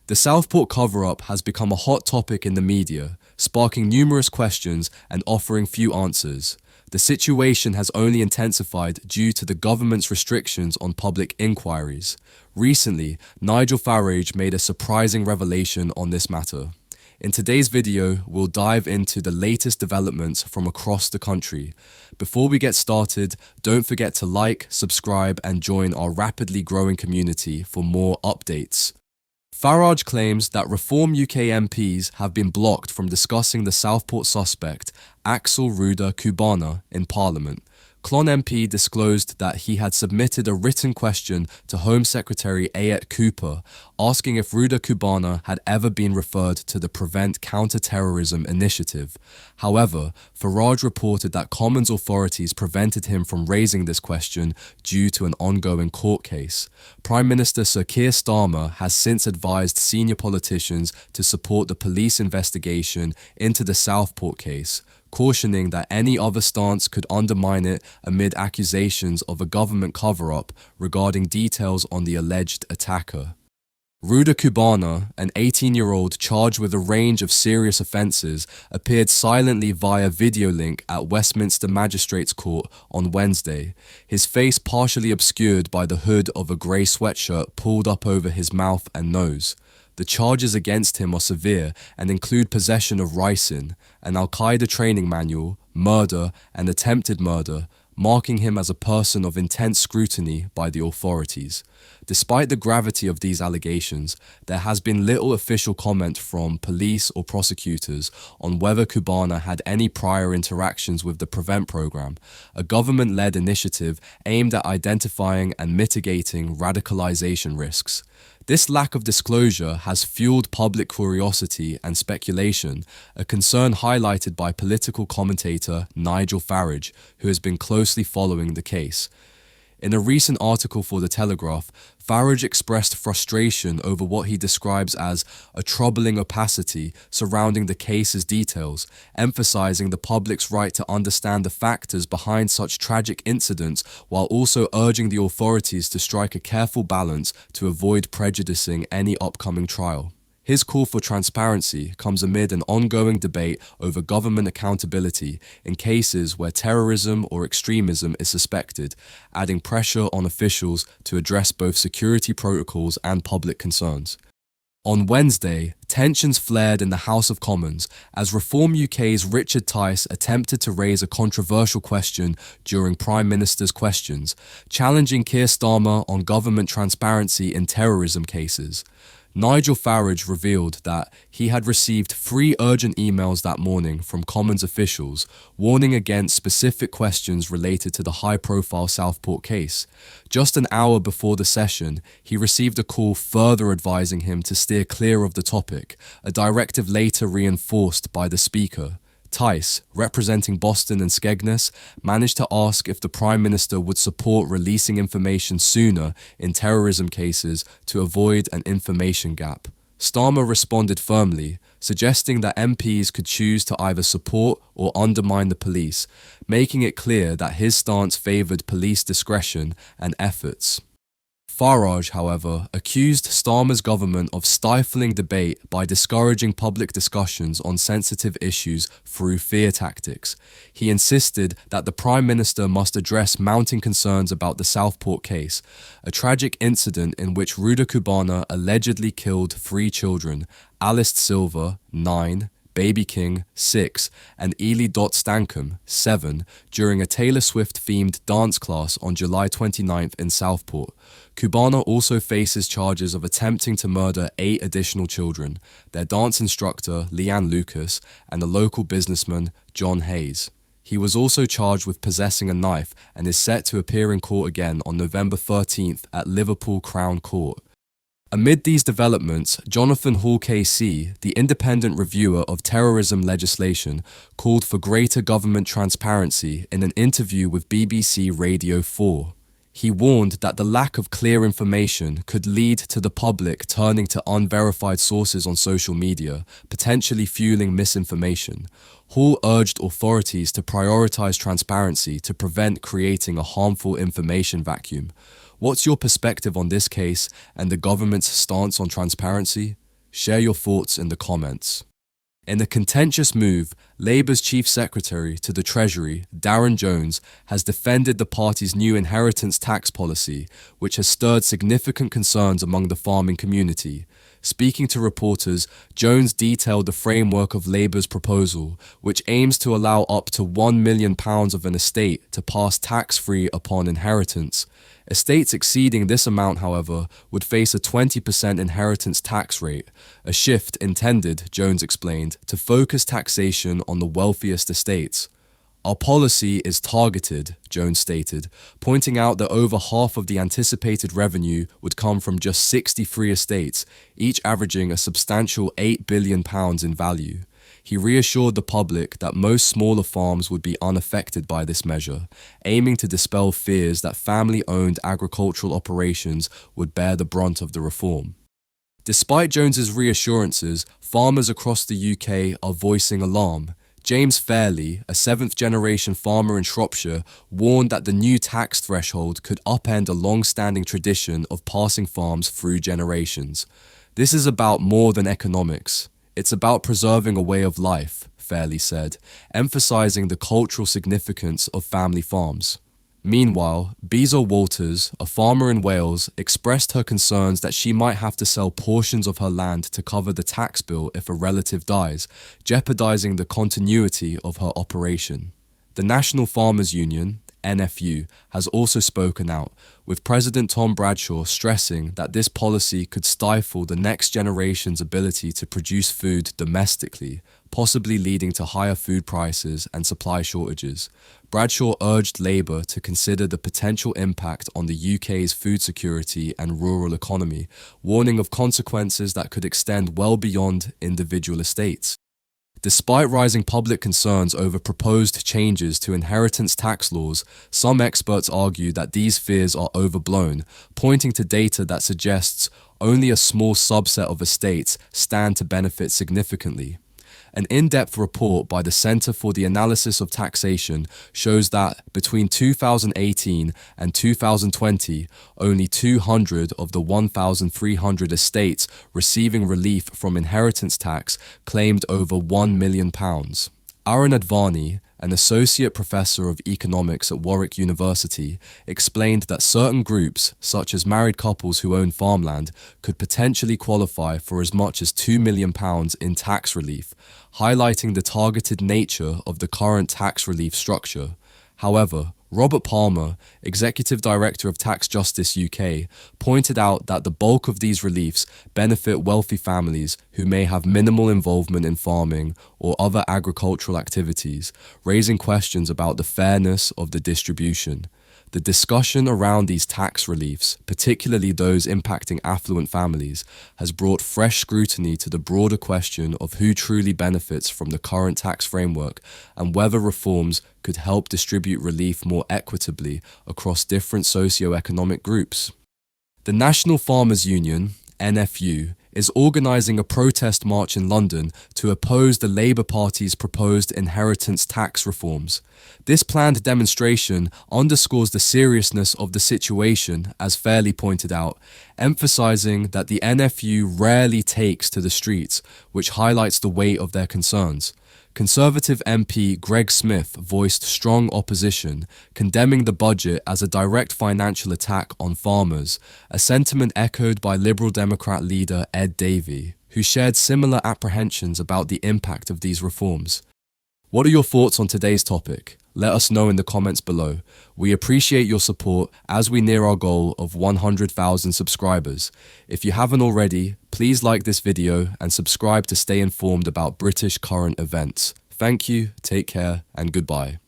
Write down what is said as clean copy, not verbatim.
The Southport cover-up has become a hot topic in the media, sparking numerous questions and offering few answers. The situation has only intensified due to the government's restrictions on public inquiries. Recently, Nigel Farage made a surprising revelation on this matter. In today's video, we'll dive into the latest developments from across the country. Before we get started, don't forget to like, subscribe, and join our rapidly growing community for more updates. Farage claims that Reform UK MPs have been blocked from discussing the Southport suspect, Axel Ruda Kubana, in Parliament. Clon MP disclosed that he had submitted a written question to Home Secretary Ayet Cooper, asking if Ruda Kubana had ever been referred to the Prevent Counter-Terrorism Initiative. However, Farage reported that Commons authorities prevented him from raising this question due to an ongoing court case. Prime Minister Sir Keir Starmer has since advised senior politicians to support the police investigation into the Southport case, cautioning that any other stance could undermine it amid accusations of a government cover-up regarding details on the alleged attacker. Ruda Kubana, an 18-year-old charged with a range of serious offences, appeared silently via video link at Westminster Magistrates Court on Wednesday, his face partially obscured by the hood of a grey sweatshirt pulled up over his mouth and nose. The charges against him are severe and include possession of ricin, an Al-Qaeda training manual, murder, and attempted murder, marking him as a person of intense scrutiny by the authorities. Despite the gravity of these allegations, there has been little official comment from police or prosecutors on whether Kubana had any prior interactions with the Prevent programme, a government-led initiative aimed at identifying and mitigating radicalisation risks. This lack of disclosure has fueled public curiosity and speculation, a concern highlighted by political commentator Nigel Farage, who has been closely following the case. In a recent article for The Telegraph, Farage expressed frustration over what he describes as a troubling opacity surrounding the case's details, emphasizing the public's right to understand the factors behind such tragic incidents while also urging the authorities to strike a careful balance to avoid prejudicing any upcoming trial. His call for transparency comes amid an ongoing debate over government accountability in cases where terrorism or extremism is suspected, adding pressure on officials to address both security protocols and public concerns. On Wednesday, tensions flared in the House of Commons as Reform UK's Richard Tice attempted to raise a controversial question during Prime Minister's questions, challenging Keir Starmer on government transparency in terrorism cases. Nigel Farage revealed that he had received 3 urgent emails that morning from Commons officials, warning against specific questions related to the high-profile Southport case. Just an hour before the session, he received a call further advising him to steer clear of the topic, a directive later reinforced by the Speaker. Tice, representing Boston and Skegness, managed to ask if the Prime Minister would support releasing information sooner in terrorism cases to avoid an information gap. Starmer responded firmly, suggesting that MPs could choose to either support or undermine the police, making it clear that his stance favoured police discretion and efforts. Farage, however, accused Starmer's government of stifling debate by discouraging public discussions on sensitive issues through fear tactics. He insisted that the Prime Minister must address mounting concerns about the Southport case, a tragic incident in which Ruda Kubana allegedly killed 3 children, Alice Silver, 9, Baby King, 6, and Ely Stankham, 7, during a Taylor Swift-themed dance class on July 29th in Southport. Kubana also faces charges of attempting to murder 8 additional children, their dance instructor, Leanne Lucas, and a local businessman, John Hayes. He was also charged with possessing a knife and is set to appear in court again on November 13th at Liverpool Crown Court. Amid these developments, Jonathan Hall KC, the independent reviewer of terrorism legislation, called for greater government transparency in an interview with BBC Radio 4. He warned that the lack of clear information could lead to the public turning to unverified sources on social media, potentially fueling misinformation. Hall urged authorities to prioritise transparency to prevent creating a harmful information vacuum. What's your perspective on this case and the government's stance on transparency? Share your thoughts in the comments. In a contentious move, Labour's Chief Secretary to the Treasury, Darren Jones, has defended the party's new inheritance tax policy, which has stirred significant concerns among the farming community. Speaking to reporters, Jones detailed the framework of Labour's proposal, which aims to allow up to £1 million of an estate to pass tax-free upon inheritance. Estates exceeding this amount, however, would face a 20% inheritance tax rate, a shift intended, Jones explained, to focus taxation on the wealthiest estates. Our policy is targeted, Jones stated, pointing out that over half of the anticipated revenue would come from just 63 estates, each averaging a substantial £8 billion in value. He reassured the public that most smaller farms would be unaffected by this measure, aiming to dispel fears that family-owned agricultural operations would bear the brunt of the reform. Despite Jones's reassurances, farmers across the UK are voicing alarm. James Fairley, a seventh-generation farmer in Shropshire, warned that the new tax threshold could upend a long-standing tradition of passing farms through generations. This is about more than economics. It's about preserving a way of life, Fairley said, emphasizing the cultural significance of family farms. Meanwhile, Bezo Walters, a farmer in Wales, expressed her concerns that she might have to sell portions of her land to cover the tax bill if a relative dies, jeopardizing the continuity of her operation. The National Farmers Union, NFU, has also spoken out, with President Tom Bradshaw stressing that this policy could stifle the next generation's ability to produce food domestically, possibly leading to higher food prices and supply shortages. Bradshaw urged Labour to consider the potential impact on the UK's food security and rural economy, warning of consequences that could extend well beyond individual estates. Despite rising public concerns over proposed changes to inheritance tax laws, some experts argue that these fears are overblown, pointing to data that suggests only a small subset of estates stand to benefit significantly. An in-depth report by the Centre for the Analysis of Taxation shows that between 2018 and 2020, only 200 of the 1,300 estates receiving relief from inheritance tax claimed over £1 million. Aaron Advani, an associate professor of economics at Warwick University, explained that certain groups, such as married couples who own farmland, could potentially qualify for as much as £2 million in tax relief, highlighting the targeted nature of the current tax relief structure. However, Robert Palmer, Executive Director of Tax Justice UK, pointed out that the bulk of these reliefs benefit wealthy families who may have minimal involvement in farming or other agricultural activities, raising questions about the fairness of the distribution. The discussion around these tax reliefs, particularly those impacting affluent families, has brought fresh scrutiny to the broader question of who truly benefits from the current tax framework and whether reforms could help distribute relief more equitably across different socio-economic groups. The National Farmers Union, NFU, is organising a protest march in London to oppose the Labour Party's proposed inheritance tax reforms. This planned demonstration underscores the seriousness of the situation, as Fairley pointed out, emphasising that the NFU rarely takes to the streets, which highlights the weight of their concerns. Conservative MP Greg Smith voiced strong opposition, condemning the budget as a direct financial attack on farmers, a sentiment echoed by Liberal Democrat leader Ed Davey, who shared similar apprehensions about the impact of these reforms. What are your thoughts on today's topic? Let us know in the comments below. We appreciate your support as we near our goal of 100,000 subscribers. If you haven't already, please like this video and subscribe to stay informed about British current events. Thank you, take care, and goodbye.